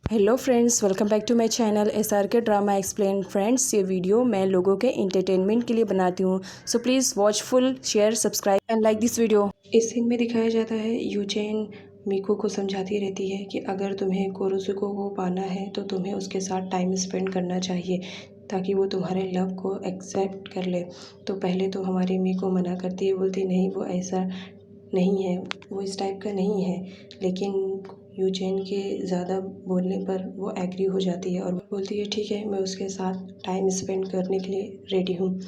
Hello friends, welcome back to my channel SRK drama explain. Friends, ये video मैं लोगों के एंटरटेनमेंट के लिए बनाती हूँ, so please watch full, share, subscribe and like this video. इस सीन में दिखाया जाता है यूजेन मीको को समझाती रहती है कि अगर तुम्हें कोरोजुको को पाना है तो तुम्हें उसके साथ टाइम स्पेंड करना चाहिए ताकि वो तुम्हारे लव को एक्सेप्ट कर ले। तो पहले तो हमारी मीको मना करती है, बोलती नहीं वो ऐसा नहीं है, वो इस टाइप का नहीं है। लेकिन यूजेन के ज़्यादा बोलने पर वो एग्री हो जाती है और बोलती है ठीक है, मैं उसके साथ टाइम स्पेंड करने के लिए रेडी हूँ।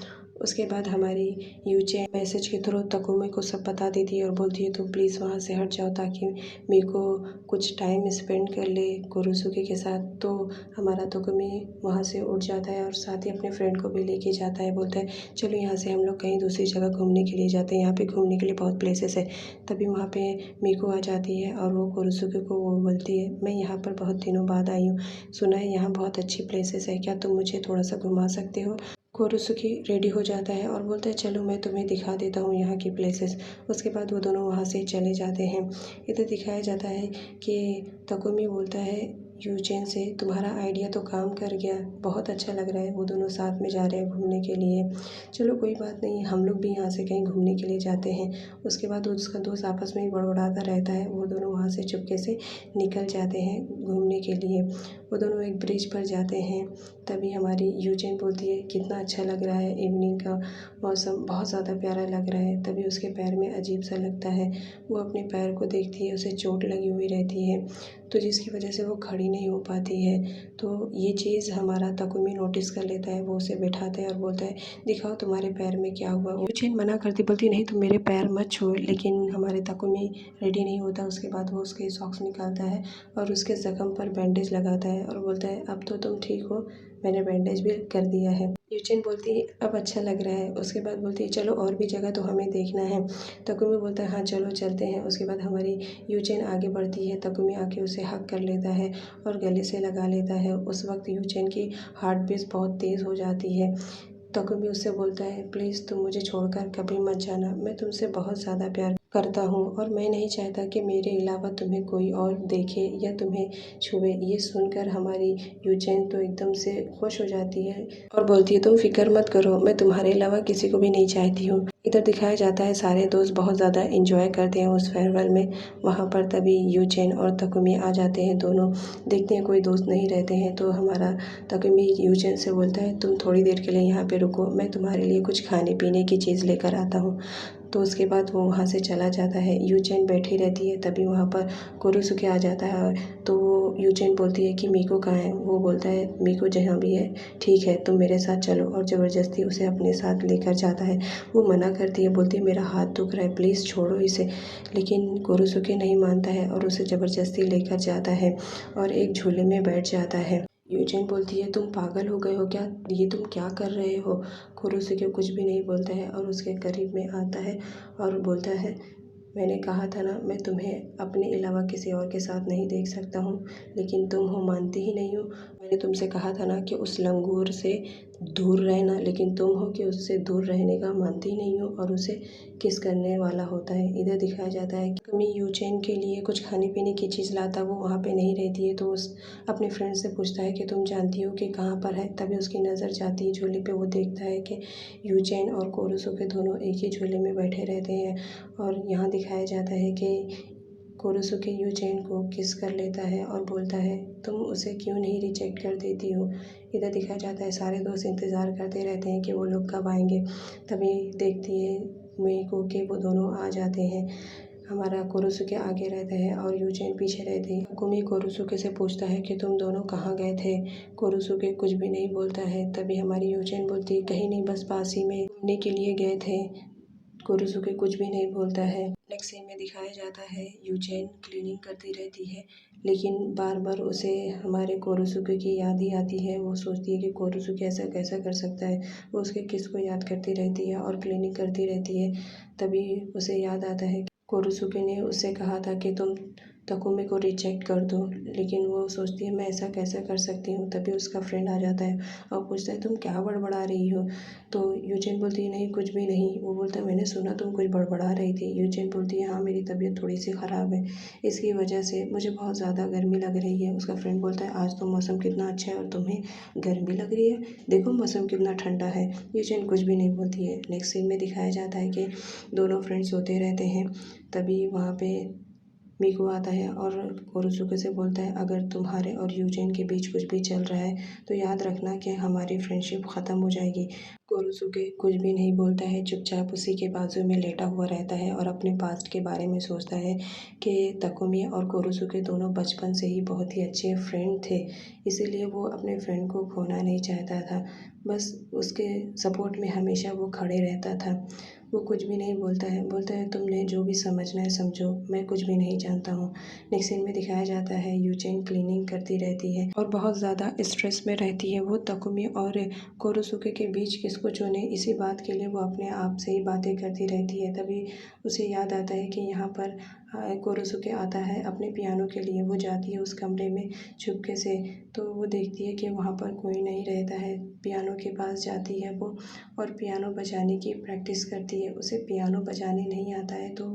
उसके बाद हमारी यूजेन मैसेज के थ्रू तकुमी को सब बता देती है और बोलती है तुम प्लीज़ वहाँ से हट जाओ ताकि मीको कुछ टाइम स्पेंड कर ले कुरोसुके के साथ। तो हमारा तकुमी वहाँ से उठ जाता है और साथ ही अपने फ्रेंड को भी लेके जाता है। बोलता है चलो यहाँ से हम लोग कहीं दूसरी जगह घूमने के लिए जाते हैं, यहाँ पे घूमने के लिए बहुत प्लेसेस है। तभी वहाँ पे मीको आ जाती है और वो कुरोसुके को वो बोलती है मैं यहाँ पर बहुत दिनों बाद आई हूँ, सुना है यहाँ बहुत अच्छी प्लेसेस है, क्या तुम मुझे थोड़ा सा घुमा सकते हो। कुरोसुकी रेडी हो जाता है और बोलता है चलो मैं तुम्हें दिखा देता हूँ यहाँ की प्लेसेस। उसके बाद वो दोनों वहाँ से चले जाते हैं। इधर दिखाया जाता है कि तकुमी बोलता है यूजेन से तुम्हारा आइडिया तो काम कर गया, बहुत अच्छा लग रहा है, वो दोनों साथ में जा रहे हैं घूमने के लिए। चलो कोई बात नहीं, हम लोग भी यहाँ से कहीं घूमने के लिए जाते हैं। उसके बाद उसका दोस्त आपस में बड़बड़ाता रहता है। वो दोनों वहाँ से चुपके से निकल जाते हैं घूमने के लिए। वो दोनों एक ब्रिज पर जाते हैं। तभी हमारी यूजेन बोलती है कितना अच्छा लग रहा है, इवनिंग का मौसम बहुत ज़्यादा प्यारा लग रहा है। तभी उसके पैर में अजीब सा लगता है। वो अपने पैर को देखती है, उसे चोट लगी हुई रहती है तो जिसकी वजह से वो खड़ी नहीं हो पाती है। तो ये चीज़ हमारा तकुमी नोटिस कर लेता है। वो उसे बैठाता है और बोलता है दिखाओ तुम्हारे पैर में क्या हुआ। यूजेन मना करती, बोलती नहीं तुम मेरे पैर मत छुओ, लेकिन हमारे तकुमी रेडी नहीं होता। उसके बाद वो उसके सॉक्स निकालता है और उसके ज़ख्म पर बैंडेज लगाता है और बोलता है अब तो तुम ठीक हो, मैंने बैंडेज भी कर दिया है। यूजिन बोलती है अब अच्छा लग रहा है। उसके बाद बोलती है चलो और भी जगह तो हमें देखना है। तकुमी बोलता है हाँ चलो चलते हैं। उसके बाद हमारी यूजिन आगे बढ़ती है। तकुमी आके उसे हक कर लेता है और गले से लगा लेता है। उस वक्त यूजिन की हार्ट बीट बहुत तेज़ हो जाती है। तकुमी उससे बोलता है प्लीज़ तुम मुझे छोड़कर कभी मत जाना, मैं तुमसे बहुत ज़्यादा प्यार करता हूँ और मैं नहीं चाहता कि मेरे अलावा तुम्हें कोई और देखे या तुम्हें छुए। ये सुनकर हमारी यूजेन तो एकदम से खुश हो जाती है और बोलती है तुम फिक्र मत करो, मैं तुम्हारे अलावा किसी को भी नहीं चाहती हूँ। इधर दिखाया जाता है सारे दोस्त बहुत ज़्यादा इंजॉय करते हैं उस फेयरवेल में। वहाँ पर तभी यूजेन और तकुमी आ जाते हैं। दोनों देखते हैं कोई दोस्त नहीं रहते हैं तो हमारा तकुमी यूजेन से बोलता है तुम थोड़ी देर के लिए यहाँ पे रुको, मैं तुम्हारे लिए कुछ खाने पीने की चीज़ लेकर आता हूँ। तो उसके बाद वो वहाँ से चला जाता है। यूजेन बैठी रहती है। तभी वहाँ पर कुरोसुके आ जाता है तो वो यूजेन बोलती है कि मीको कहाँ है। वो बोलता है मीको जहाँ भी है ठीक है, तुम मेरे साथ चलो, और ज़बरदस्ती उसे अपने साथ लेकर जाता है। वो मना करती है, बोलती है मेरा हाथ दुख रहा है, प्लीज़ छोड़ो इसे। लेकिन कुरोसुके नहीं मानता है और उसे ज़बरदस्ती लेकर जाता है और एक झूले में बैठ जाता है। यूजेन बोलती है तुम पागल हो गए हो क्या, ये तुम क्या कर रहे हो। कुरोसुके कुछ भी नहीं बोलता है और उसके करीब में आता है और बोलता है मैंने कहा था ना, मैं तुम्हें अपने अलावा किसी और के साथ नहीं देख सकता हूँ, लेकिन तुम हो मानती ही नहीं हो। मैंने तुमसे कहा था ना कि उस लंगूर से दूर रहना, लेकिन तुम हो कि उससे दूर रहने का मानती ही नहीं हो और उसे किस करने वाला होता है। इधर दिखाया जाता है कि कमी यूचेन के लिए कुछ खाने पीने की चीज़ लाता, वो वहाँ पे नहीं रहती है तो उस अपने फ्रेंड से पूछता है कि तुम जानती हो कि कहाँ पर है। तभी उसकी नज़र जाती है झूले पे। वो देखता है कि यूचेन और कोरोसुके दोनों एक ही झूले में बैठे रहते हैं और यहाँ दिखाया जाता है कि कोरोसुके यूचेन को किस कर लेता है और बोलता है तुम उसे क्यों नहीं रिजेक्ट कर देती हो। इधर दिखाया जाता है सारे दोस्त इंतज़ार करते रहते हैं कि वो लोग कब आएंगे। तभी देखती है मीको के वो दोनों आ जाते हैं। हमारा कोरोसुके आगे रहता है और यूचेन पीछे रहती है। तकुमी कोरोसुके से पूछता है कि तुम दोनों कहाँ गए थे। कोरोसुके कुछ भी नहीं बोलता है। तभी हमारी यूचेन बोलती है कहीं नहीं, बस पास ही में घूमने के लिए गए थे। कोरोसुके कुछ भी नहीं बोलता है। नेक्स्ट सीन में दिखाया जाता है यूचेन क्लीनिंग करती रहती है, लेकिन बार बार उसे हमारे कोरोसुके की याद ही आती है। वो सोचती है कि कोरोसुके ऐसा कैसा कर सकता है। वो उसके किस को याद करती रहती है और क्लीनिंग करती रहती है। तभी उसे याद आता है कि कोरोसुके ने उससे कहा था कि तुम तकुमी को रिजेक्ट कर दूँ, लेकिन वो सोचती है मैं ऐसा कैसे कर सकती हूँ। तभी उसका फ्रेंड आ जाता है और पूछता है तुम क्या बड़बड़ा रही हो। तो यूजिन बोलती है नहीं कुछ भी नहीं। वो बोलता है मैंने सुना तुम कुछ बड़बड़ा रही थी। यूजिन बोलती है हाँ मेरी तबीयत थोड़ी सी ख़राब है, इसकी वजह से मुझे बहुत ज़्यादा गर्मी लग रही है। उसका फ्रेंड बोलता है आज तो मौसम कितना अच्छा है और तुम्हें गर्मी लग रही है, देखो मौसम कितना ठंडा है। यूजिन कुछ भी नहीं बोलती है। नेक्स्ट सीन में दिखाया जाता है कि दोनों फ्रेंड्स सोते रहते हैं। तभी वहाँ पे मीकू आता है और कोरोसुके से बोलता है अगर तुम्हारे और यूजिन के बीच कुछ भी चल रहा है तो याद रखना कि हमारी फ्रेंडशिप ख़त्म हो जाएगी। कोरोसुके कुछ भी नहीं बोलता है, चुपचाप उसी के बाजू में लेटा हुआ रहता है और अपने पास्ट के बारे में सोचता है कि तकुमी और कोरोसुके दोनों बचपन से ही बहुत ही अच्छे फ्रेंड थे, इसीलिए वो अपने फ्रेंड को खोना नहीं चाहता था। बस उसके सपोर्ट में हमेशा वो खड़े रहता था। वो कुछ भी नहीं बोलता है तुमने जो भी समझना है समझो, मैं कुछ भी नहीं जानता हूँ। नेक्स्ट सीन में दिखाया जाता है यूजिन क्लीनिंग करती रहती है और बहुत ज़्यादा स्ट्रेस में रहती है। वो तकुमी और कोरोसुके के बीच किसको चुने इसी बात के लिए वो अपने आप से ही बातें करती रहती है। तभी उसे याद आता है कि यहाँ पर कोरोसुके आता है अपने पियानो के लिए। वो जाती है उस कमरे में चुपके से, तो वो देखती है कि वहाँ पर कोई नहीं रहता है। पियानो के पास जाती है वो और पियानो बजाने की प्रैक्टिस करती है। उसे पियानो बजाने नहीं आता है तो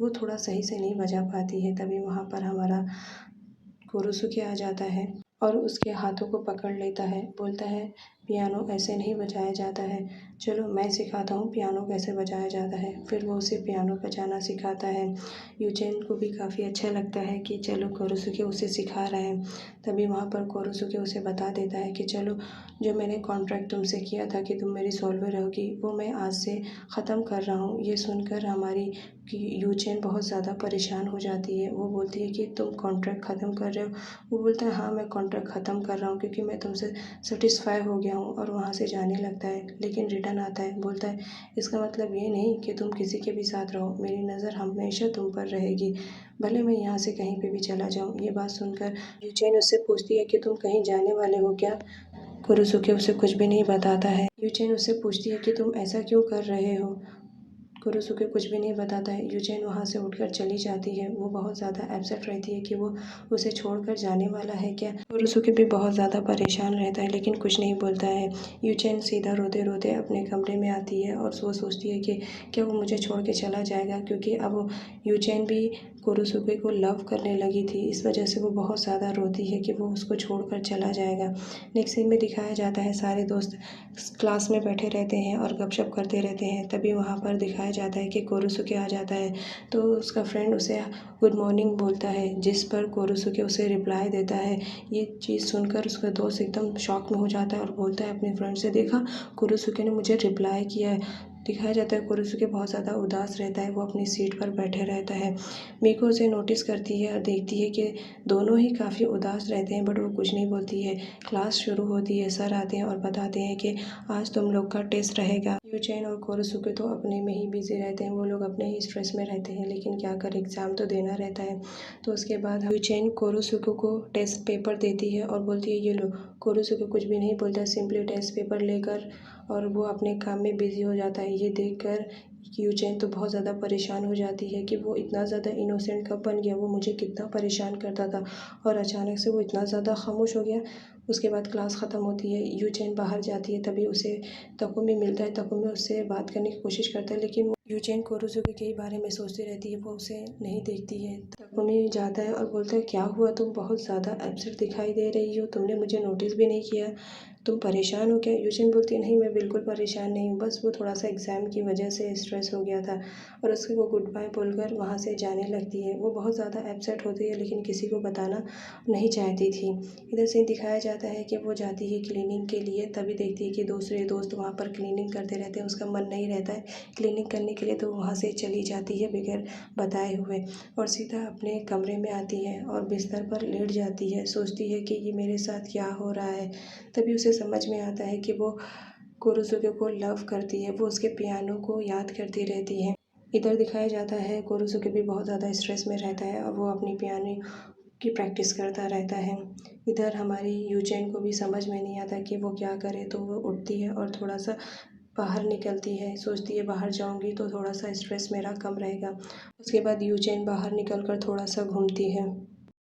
वो थोड़ा सही से नहीं बजा पाती है। तभी वहाँ पर हमारा कोरोसुके आ जाता है और उसके हाथों को पकड़ लेता है। बोलता है पियानो ऐसे नहीं बजाया जाता है, चलो मैं सिखाता हूँ पियानो कैसे बजाया जाता है। फिर वो उसे पियानो बजाना सिखाता है। यूजेन को भी काफ़ी अच्छा लगता है कि चलो कोरोसुके उसे सिखा रहा है। तभी वहाँ पर कोरोसुके उसे बता देता है कि चलो जो मैंने कॉन्ट्रैक्ट तुमसे किया था कि तुम मेरी सॉल्वर रहोगी वो मैं आज से ख़त्म कर रहा हूँ। ये सुनकर हमारी कि यूजेन बहुत ज़्यादा परेशान हो जाती है। वो बोलती है कि तुम कॉन्ट्रैक्ट ख़त्म कर रहे हो। वो बोलता है हाँ मैं कॉन्ट्रैक्ट ख़त्म कर रहा हूँ क्योंकि मैं तुमसे सेटिस्फाई हो गया हूँ। और वहाँ से जाने लगता है लेकिन रिटर्न आता है। बोलता है इसका मतलब ये नहीं कि तुम किसी के भी साथ रहो, मेरी नज़र हमेशा तुम पर रहेगी, भले मैं यहाँ से कहीं पे भी चला जाऊँ। ये बात सुनकर यूचेन उससे पूछती है कि तुम कहीं जाने वाले हो क्या। कुरुसुके उसे कुछ भी नहीं बताता है। यूचेन उससे पूछती है कि तुम ऐसा क्यों कर रहे हो। कुरुसुके कुछ भी नहीं बताता है। यूचेन वहाँ से उठकर चली जाती है। वो बहुत ज़्यादा अपसेट रहती है कि वो उसे छोड़कर जाने वाला है क्या। कुरुसुके भी बहुत ज़्यादा परेशान रहता है लेकिन कुछ नहीं बोलता है। यूचेन सीधा रोते रोते अपने कमरे में आती है और वो सोचती है कि क्या वो मुझे छोड़ के चला जाएगा, क्योंकि अब यूचेन भी कुरुसुके को लव करने लगी थी। इस वजह से वो बहुत ज़्यादा रोती है कि वो उसको छोड़कर चला जाएगा। नेक्स्ट सीन में दिखाया जाता है सारे दोस्त क्लास में बैठे रहते हैं और गपशप करते रहते हैं। तभी वहाँ पर दिखाया जाता है कि कोरोसुके आ जाता है तो उसका फ्रेंड उसे गुड मॉर्निंग बोलता है, जिस पर कोरोसुके उसे रिप्लाई देता है। ये चीज़ सुनकर उसका दोस्त एकदम शॉक में हो जाता है और बोलता है अपने फ्रेंड से, देखा कोरोसुके ने मुझे रिप्लाई किया है। दिखाया जाता है कोरोसुके बहुत ज़्यादा उदास रहता है, वो अपनी सीट पर बैठे रहता है। मीको उसे नोटिस करती है और देखती है कि दोनों ही काफ़ी उदास रहते हैं बट वो कुछ नहीं बोलती है। क्लास शुरू होती है, सर आते हैं और बताते हैं कि आज तुम लोग का टेस्ट रहेगा। यूचेन और कोरोसुके तो अपने में ही बिजी रहते हैं, वो लोग अपने ही स्ट्रेस में रहते हैं, लेकिन क्या करें एग्ज़ाम तो देना रहता है। तो उसके बाद यूचेन कोरोसुके को टेस्ट पेपर देती है और बोलती है ये लो। कोरोसुके कुछ भी नहीं बोलता, सिंपली टेस्ट पेपर लेकर और वो अपने काम में बिज़ी हो जाता है। ये देखकर यूचेन तो बहुत ज़्यादा परेशान हो जाती है कि वो इतना ज़्यादा इनोसेंट कब बन गया, वो मुझे कितना परेशान करता था और अचानक से वो इतना ज़्यादा खामोश हो गया। उसके बाद क्लास ख़त्म होती है, यूचेन बाहर जाती है, तभी उसे तकुमी मिलता है। तकुमी उससे बात करने की कोशिश करता है लेकिन वो यूचेन कोरोसुके के ही बारे में सोचती रहती है, वो उसे नहीं देखती है। तकुमी जाता है और बोलता है क्या हुआ, तुम बहुत ज़्यादा अपसेट दिखाई दे रही हो, तुमने मुझे नोटिस भी नहीं किया, तुम परेशान हो क्या। यूचेन बोलती है नहीं मैं बिल्कुल परेशान नहीं हूँ, बस वो थोड़ा सा एग्ज़ाम की वजह से स्ट्रेस हो गया था। और उसके वो गुड बाय बोलकर वहाँ से जाने लगती है। वो बहुत ज़्यादा अपसेट होती है लेकिन किसी को बताना नहीं चाहती थी। इधर से दिखाया जाता है कि वो जाती है क्लीनिंग के लिए, तभी देखती है कि दूसरे दोस्त वहाँ पर क्लीनिंग करते रहते हैं। उसका मन नहीं रहता है क्लीनिंग करने के लिए तो वहाँ से चली जाती है बगैर बताए हुए और सीधा अपने कमरे में आती है और बिस्तर पर लेट जाती है। सोचती है कि ये मेरे साथ क्या हो रहा है। तभी उसे समझ में आता है कि वो कोरोसुके को लव करती है, वो उसके पियानो को याद करती रहती है। इधर दिखाया जाता है कोरोसुके भी बहुत ज़्यादा स्ट्रेस में रहता है और वो अपनी पियानो की प्रैक्टिस करता रहता है। इधर हमारी यूचेन को भी समझ में नहीं आता कि वो क्या करे, तो वो उठती है और थोड़ा सा बाहर निकलती है, सोचती है बाहर जाऊंगी तो थोड़ा सा स्ट्रेस मेरा कम रहेगा। उसके बाद यूचेन बाहर निकल कर थोड़ा सा घूमती है।